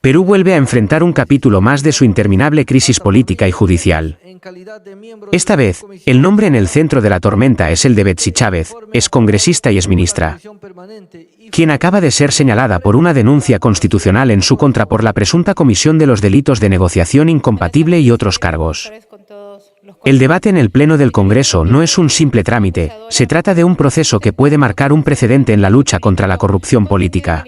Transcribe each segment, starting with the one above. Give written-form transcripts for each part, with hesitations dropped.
Perú vuelve a enfrentar un capítulo más de su interminable crisis política y judicial. Esta vez, el nombre en el centro de la tormenta es el de Betsy Chávez, excongresista y exministra, quien acaba de ser señalada por una denuncia constitucional en su contra por la presunta comisión de los delitos de negociación incompatible y otros cargos. El debate en el Pleno del Congreso no es un simple trámite, se trata de un proceso que puede marcar un precedente en la lucha contra la corrupción política.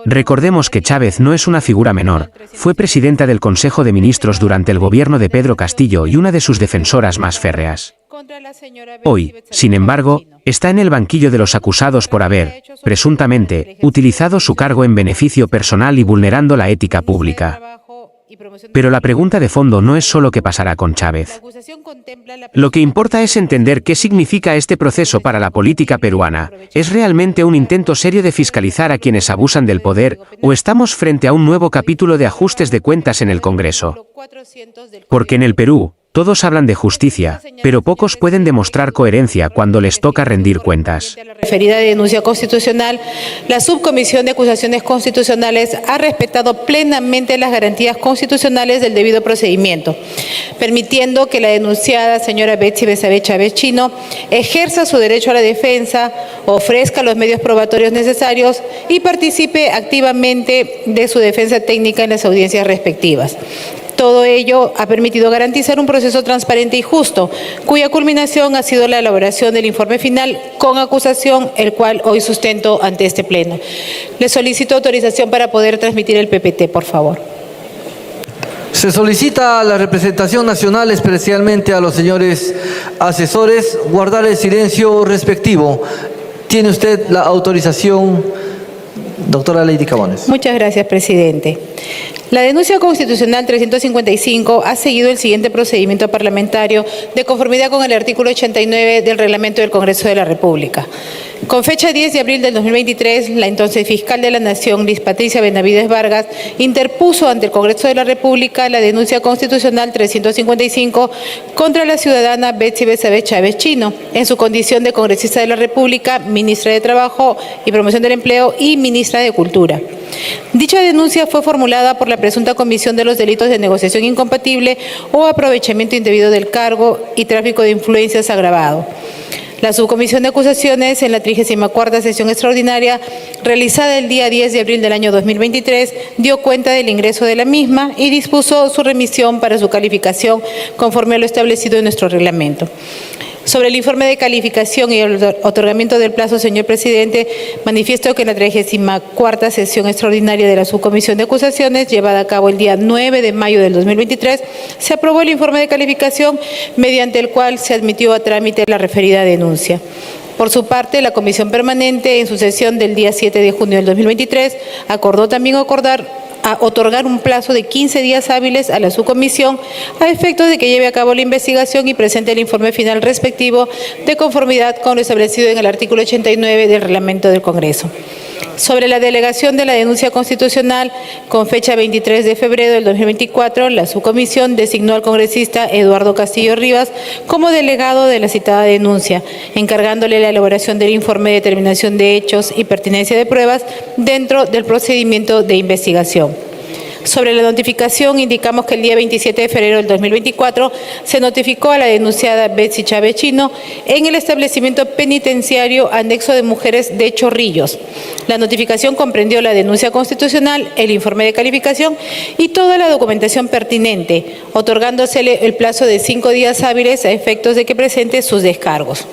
Recordemos que Chávez no es una figura menor, fue presidenta del Consejo de Ministros durante el gobierno de Pedro Castillo y una de sus defensoras más férreas. Hoy, sin embargo, está en el banquillo de los acusados por haber, presuntamente, utilizado su cargo en beneficio personal y vulnerando la ética pública. Pero la pregunta de fondo no es solo qué pasará con Chávez. Lo que importa es entender qué significa este proceso para la política peruana. ¿Es realmente un intento serio de fiscalizar a quienes abusan del poder, o estamos frente a un nuevo capítulo de ajustes de cuentas en el Congreso? Porque en el Perú, todos hablan de justicia, pero pocos pueden demostrar coherencia cuando les toca rendir cuentas. Referida denuncia constitucional, la Subcomisión de Acusaciones Constitucionales ha respetado plenamente las garantías constitucionales del debido procedimiento, permitiendo que la denunciada señora Betsy Betsabé Chávez Chino ejerza su derecho a la defensa, ofrezca los medios probatorios necesarios y participe activamente de su defensa técnica en las audiencias respectivas. Todo ello ha permitido garantizar un proceso transparente y justo, cuya culminación ha sido la elaboración del informe final con acusación, el cual hoy sustento ante este Pleno. Le solicito autorización para poder transmitir el PPT, por favor. Se solicita a la representación nacional, especialmente a los señores asesores, guardar el silencio respectivo. ¿Tiene usted la autorización, doctora Lady Camones? Muchas gracias, presidente. La denuncia constitucional 355 ha seguido el siguiente procedimiento parlamentario de conformidad con el artículo 89 del Reglamento del Congreso de la República. Con fecha 10 de abril del 2023, la entonces fiscal de la Nación, Liz Patricia Benavides Vargas, interpuso ante el Congreso de la República la denuncia constitucional 355 contra la ciudadana Betsy Betsabé Chávez Chino, en su condición de congresista de la República, ministra de Trabajo y Promoción del Empleo y ministra de Cultura. Dicha denuncia fue formulada por la presunta comisión de los delitos de negociación incompatible o aprovechamiento indebido del cargo y tráfico de influencias agravado. La Subcomisión de Acusaciones, en la 34ª sesión extraordinaria, realizada el día 10 de abril del año 2023, dio cuenta del ingreso de la misma y dispuso su remisión para su calificación conforme a lo establecido en nuestro reglamento. Sobre el informe de calificación y el otorgamiento del plazo, señor presidente, manifiesto que en la 34ª sesión extraordinaria de la Subcomisión de Acusaciones, llevada a cabo el día 9 de mayo del 2023, se aprobó el informe de calificación mediante el cual se admitió a trámite la referida denuncia. Por su parte, la Comisión Permanente, en su sesión del día 7 de junio del 2023, acordó también otorgar un plazo de 15 días hábiles a la subcomisión a efectos de que lleve a cabo la investigación y presente el informe final respectivo de conformidad con lo establecido en el artículo 89 del Reglamento del Congreso. Sobre la delegación de la denuncia constitucional, con fecha 23 de febrero del 2024, la subcomisión designó al congresista Eduardo Castillo Rivas como delegado de la citada denuncia, encargándole la elaboración del informe de determinación de hechos y pertinencia de pruebas dentro del procedimiento de investigación. Sobre la notificación, indicamos que el día 27 de febrero del 2024 se notificó a la denunciada Betsy Chávez Chino en el establecimiento penitenciario anexo de mujeres de Chorrillos. La notificación comprendió la denuncia constitucional, el informe de calificación y toda la documentación pertinente, otorgándosele el plazo de 5 días hábiles a efectos de que presente sus descargos.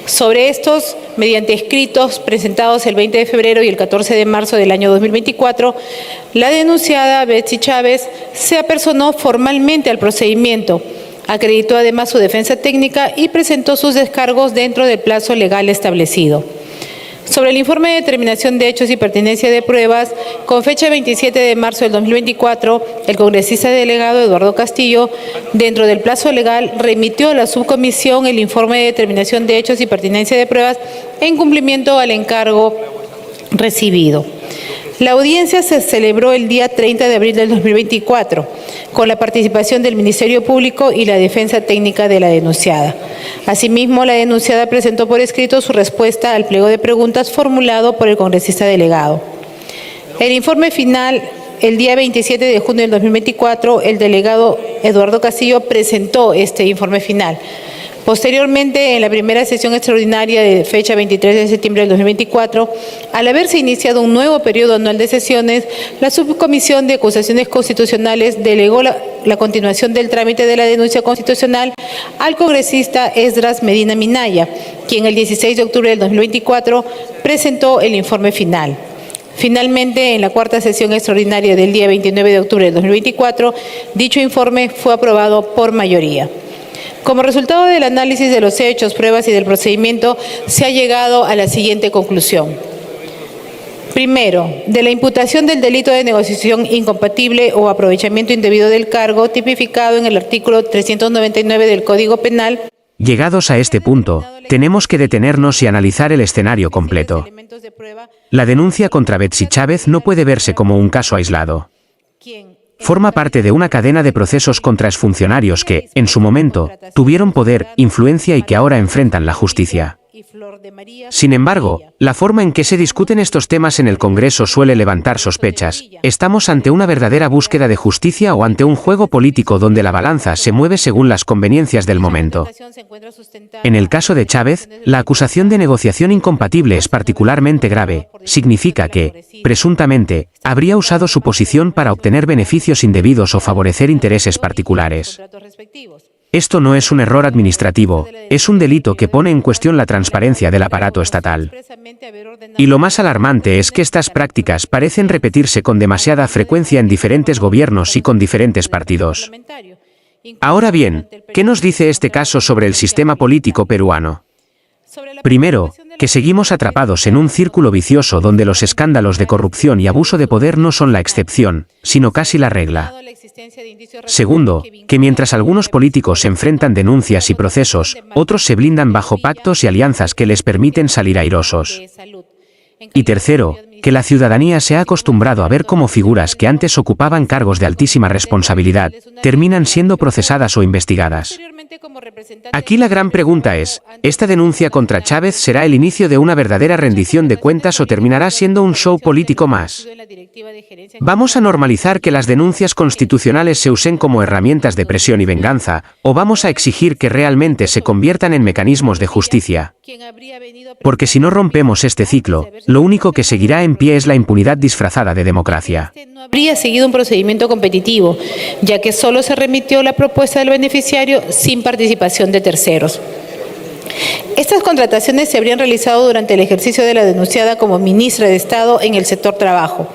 Sobre estos, mediante escritos presentados el 20 de febrero y el 14 de marzo del año 2024, la denunciada Betsy Chávez se apersonó formalmente al procedimiento, acreditó además su defensa técnica y presentó sus descargos dentro del plazo legal establecido. Sobre el informe de determinación de hechos y pertinencia de pruebas, con fecha 27 de marzo del 2024, el congresista delegado Eduardo Castillo, dentro del plazo legal, remitió a la subcomisión el informe de determinación de hechos y pertinencia de pruebas en cumplimiento al encargo recibido. La audiencia se celebró el día 30 de abril del 2024, con la participación del Ministerio Público y la defensa técnica de la denunciada. Asimismo, la denunciada presentó por escrito su respuesta al pliego de preguntas formulado por el congresista delegado. El informe final el día 27 de junio del 2024, el delegado Eduardo Castillo presentó este informe final. Posteriormente, en la primera sesión extraordinaria de fecha 23 de septiembre del 2024, al haberse iniciado un nuevo periodo anual de sesiones, la Subcomisión de Acusaciones Constitucionales delegó la continuación del trámite de la denuncia constitucional al congresista Esdras Medina Minaya, quien el 16 de octubre del 2024 presentó el informe final. Finalmente, en la cuarta sesión extraordinaria del día 29 de octubre del 2024, dicho informe fue aprobado por mayoría. Como resultado del análisis de los hechos, pruebas y del procedimiento, se ha llegado a la siguiente conclusión. Primero, de la imputación del delito de negociación incompatible o aprovechamiento indebido del cargo, tipificado en el artículo 399 del Código Penal. Llegados a este punto, tenemos que detenernos y analizar el escenario completo. La denuncia contra Betsy Chávez no puede verse como un caso aislado. Forma parte de una cadena de procesos contra exfuncionarios que, en su momento, tuvieron poder, influencia y que ahora enfrentan la justicia. Sin embargo, la forma en que se discuten estos temas en el Congreso suele levantar sospechas. ¿Estamos ante una verdadera búsqueda de justicia o ante un juego político donde la balanza se mueve según las conveniencias del momento? En el caso de Chávez, la acusación de negociación incompatible es particularmente grave. Significa que, presuntamente, habría usado su posición para obtener beneficios indebidos o favorecer intereses particulares. Esto no es un error administrativo, es un delito que pone en cuestión la transparencia del aparato estatal. Y lo más alarmante es que estas prácticas parecen repetirse con demasiada frecuencia en diferentes gobiernos y con diferentes partidos. Ahora bien, ¿qué nos dice este caso sobre el sistema político peruano? Primero, que seguimos atrapados en un círculo vicioso donde los escándalos de corrupción y abuso de poder no son la excepción, sino casi la regla. Segundo, que mientras algunos políticos enfrentan denuncias y procesos, otros se blindan bajo pactos y alianzas que les permiten salir airosos. Y tercero, que la ciudadanía se ha acostumbrado a ver cómo figuras que antes ocupaban cargos de altísima responsabilidad, terminan siendo procesadas o investigadas. Aquí la gran pregunta es, ¿esta denuncia contra Chávez será el inicio de una verdadera rendición de cuentas o terminará siendo un show político más? ¿Vamos a normalizar que las denuncias constitucionales se usen como herramientas de presión y venganza, o vamos a exigir que realmente se conviertan en mecanismos de justicia? Porque si no rompemos este ciclo, lo único que seguirá en pie es la impunidad disfrazada de democracia. No habría seguido un procedimiento competitivo, ya que solo se remitió la propuesta del beneficiario sin participación de terceros. Estas contrataciones se habrían realizado durante el ejercicio de la denunciada como ministra de Estado en el sector trabajo,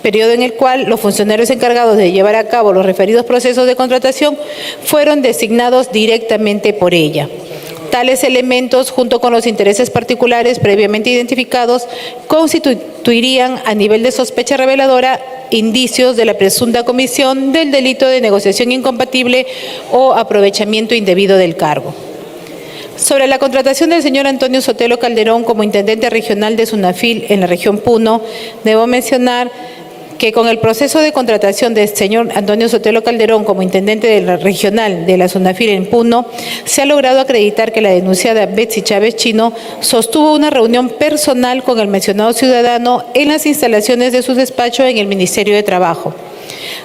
periodo en el cual los funcionarios encargados de llevar a cabo los referidos procesos de contratación fueron designados directamente por ella. Tales elementos, junto con los intereses particulares previamente identificados, constituirían, a nivel de sospecha reveladora, indicios de la presunta comisión del delito de negociación incompatible o aprovechamiento indebido del cargo. Sobre la contratación del señor Antonio Sotelo Calderón como intendente regional de SUNAFIL en la región Puno, debo mencionar que con el proceso de contratación del señor Antonio Sotelo Calderón como intendente de la regional de la SUNAFIL en Puno, se ha logrado acreditar que la denunciada Betsy Chávez Chino sostuvo una reunión personal con el mencionado ciudadano en las instalaciones de su despacho en el Ministerio de Trabajo.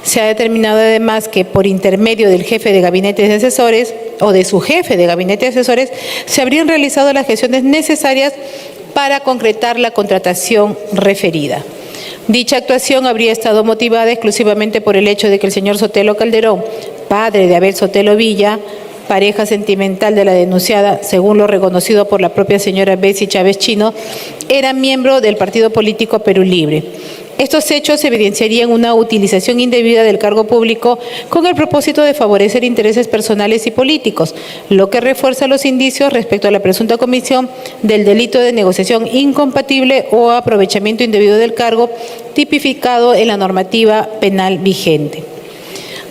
Se ha determinado además que por intermedio del jefe de gabinete de asesores o de su jefe de gabinete de asesores se habrían realizado las gestiones necesarias para concretar la contratación referida. Dicha actuación habría estado motivada exclusivamente por el hecho de que el señor Sotelo Calderón, padre de Abel Sotelo Villa, pareja sentimental de la denunciada, según lo reconocido por la propia señora Betsy Chávez Chino, era miembro del partido político Perú Libre. Estos hechos evidenciarían una utilización indebida del cargo público con el propósito de favorecer intereses personales y políticos, lo que refuerza los indicios respecto a la presunta comisión del delito de negociación incompatible o aprovechamiento indebido del cargo tipificado en la normativa penal vigente.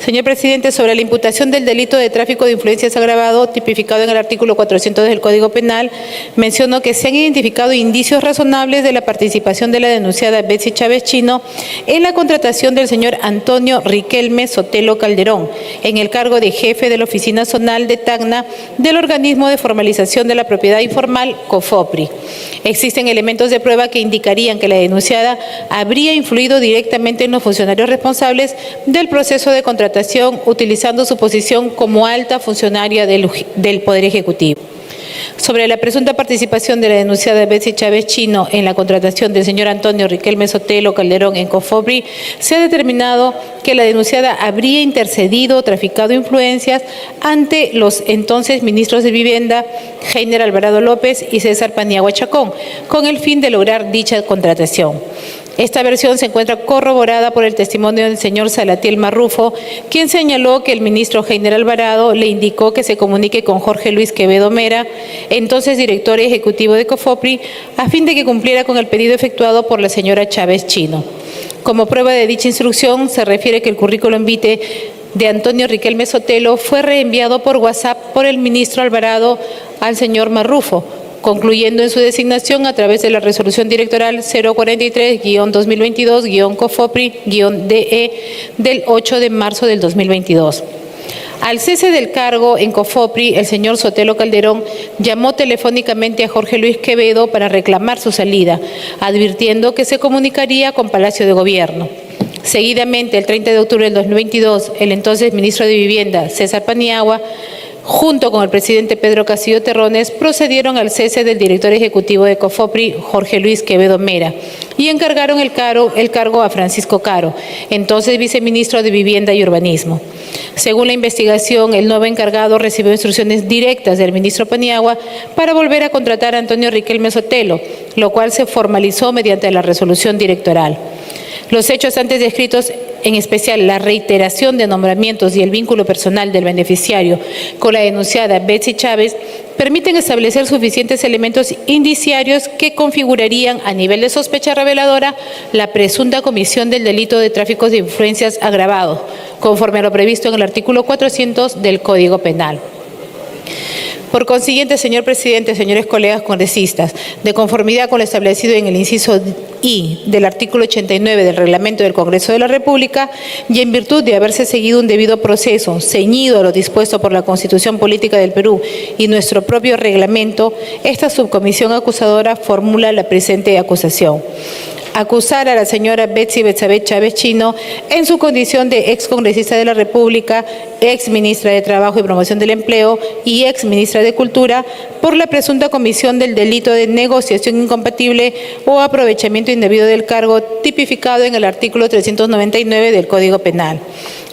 Señor presidente, sobre la imputación del delito de tráfico de influencias agravado, tipificado en el artículo 400 del Código Penal, menciono que se han identificado indicios razonables de la participación de la denunciada Betsy Chávez Chino en la contratación del señor Antonio Riquelme Sotelo Calderón, en el cargo de jefe de la Oficina Zonal de Tacna del Organismo de Formalización de la Propiedad Informal, COFOPRI. Existen elementos de prueba que indicarían que la denunciada habría influido directamente en los funcionarios responsables del proceso de contratación, utilizando su posición como alta funcionaria del Poder Ejecutivo. Sobre la presunta participación de la denunciada Betsy Chávez Chino en la contratación del señor Antonio Riquelme Sotelo Calderón en COFOPRI, se ha determinado que la denunciada habría intercedido o traficado influencias ante los entonces ministros de Vivienda, Heiner Alvarado López y César Paniagua Chacón, con el fin de lograr dicha contratación. Esta versión se encuentra corroborada por el testimonio del señor Salatiel Marrufo, quien señaló que el ministro Heiner Alvarado le indicó que se comunique con Jorge Luis Quevedo Mera, entonces director ejecutivo de COFOPRI, a fin de que cumpliera con el pedido efectuado por la señora Chávez Chino. Como prueba de dicha instrucción, se refiere que el currículum vitae de Antonio Riquelme Sotelo fue reenviado por WhatsApp por el ministro Alvarado al señor Marrufo, concluyendo en su designación a través de la resolución directoral 043-2022-COFOPRI-DE del 8 de marzo del 2022. Al cese del cargo en COFOPRI, el señor Sotelo Calderón llamó telefónicamente a Jorge Luis Quevedo para reclamar su salida, advirtiendo que se comunicaría con Palacio de Gobierno. Seguidamente, el 30 de octubre del 2022, el entonces ministro de Vivienda, César Paniagua, junto con el presidente Pedro Castillo Terrones, procedieron al cese del director ejecutivo de COFOPRI, Jorge Luis Quevedo Mera, y encargaron el cargo a Francisco Caro, entonces viceministro de Vivienda y Urbanismo. Según la investigación, el nuevo encargado recibió instrucciones directas del ministro Paniagua para volver a contratar a Antonio Riquelme Sotelo, lo cual se formalizó mediante la resolución directoral. Los hechos antes descritos, en especial la reiteración de nombramientos y el vínculo personal del beneficiario con la denunciada Betsy Chávez, permiten establecer suficientes elementos indiciarios que configurarían a nivel de sospecha reveladora la presunta comisión del delito de tráfico de influencias agravado, conforme a lo previsto en el artículo 400 del Código Penal. Por consiguiente, señor presidente, señores colegas congresistas, de conformidad con lo establecido en el inciso I del artículo 89 del Reglamento del Congreso de la República y en virtud de haberse seguido un debido proceso ceñido a lo dispuesto por la Constitución Política del Perú y nuestro propio reglamento, esta subcomisión acusadora formula la presente acusación. Acusar a la señora Betsy Betsabe Chávez Chino en su condición de excongresista de la República, exministra de Trabajo y Promoción del Empleo y exministra de Cultura por la presunta comisión del delito de negociación incompatible o aprovechamiento indebido del cargo tipificado en el artículo 399 del Código Penal.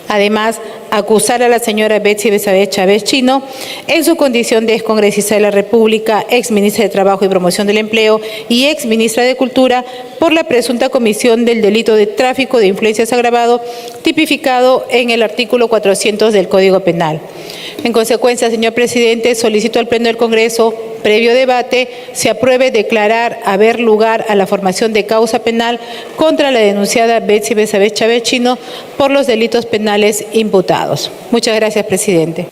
Además, acusar a la señora Betsy Betsabe Chávez Chino en su condición de excongresista de la República, exministra de Trabajo y Promoción del Empleo y exministra de Cultura por la presunta comisión del delito de tráfico de influencias agravado tipificado en el artículo 400 del Código Penal. En consecuencia, señor presidente, solicito al Pleno del Congreso, previo debate, se apruebe declarar haber lugar a la formación de causa penal contra la denunciada Betsy Betsabe Chávez Chino por los delitos penales imputados. Muchas gracias, presidente.